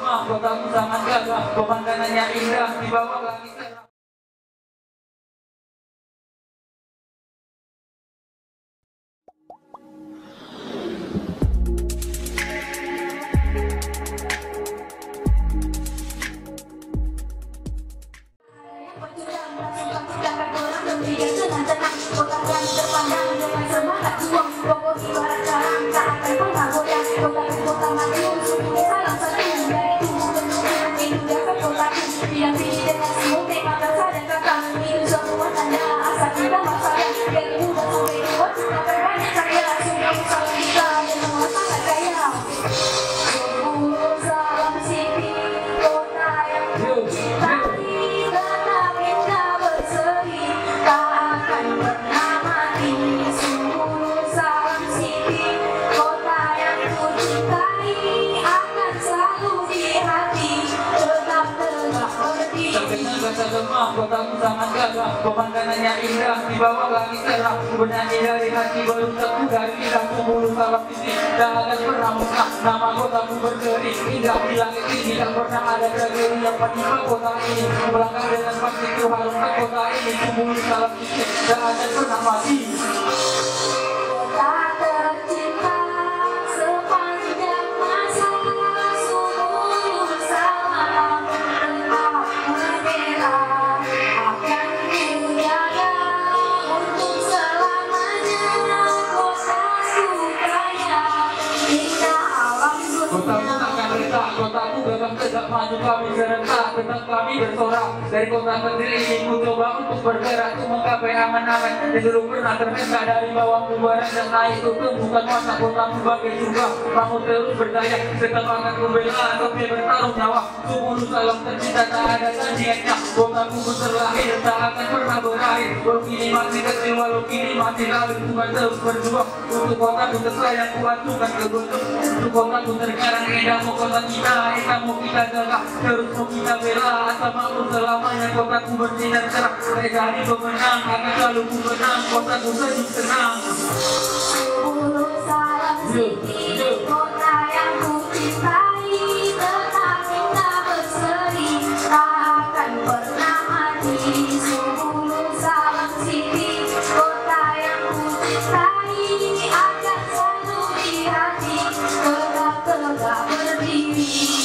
lemah, kotamu sangat gagah, pemandangannya indah di bawah langit cerah. Lemah, kotamu sangat gagah, pemandangannya indah di bawah langit cerah. Bernyanyi dari hati belum tentu dari bidangku bulu salam sisi. Tak akan pernah musnah nama kotamu berdiri indah di langit ini. Tak pernah ada tragedi yang menimpa kota ini. Melangkah dengan pasti itu harumkan kota ini. Bulu salam sisi, tak akan pernah mati. Kotaku gagah tegak maju kami serentak, tetap kami bersorak. Dari kota kecil ini ku coba untuk bergerak, ku menggapai angan-angan yang dulu pernah terhenta. Dari bawah barat dan naik itu bukan masa kotamu bagai surga. Kamu terus berdaya, tetap akan ku bela, tapi bertaruh nyawa. Sumulu salam tercinta tak ada tandingannya. Kotaku pun terlahir, tak akan pernah berakhir. Walau kini masih kecil, walau kini masih lalu, bukan terus berjuang. Untuk kotaku tersayang ku ajukan ke gunung. Untuk kotaku terkarang indah, kota kita, kamu kita jaga, terus mau kita bela. Asal makmur selamanya, kotaku bersinar cerah. Baik hari pemenang, akan selalu ku menang. Kotaku sejuk tenang. Bulu salam sini, kota yang ku cintai, tetap indah berseri, tak akan pernah mati. Bulu salam sini, kota yang ku cintai, akan selalu di hati, tegak-tegak berdiri.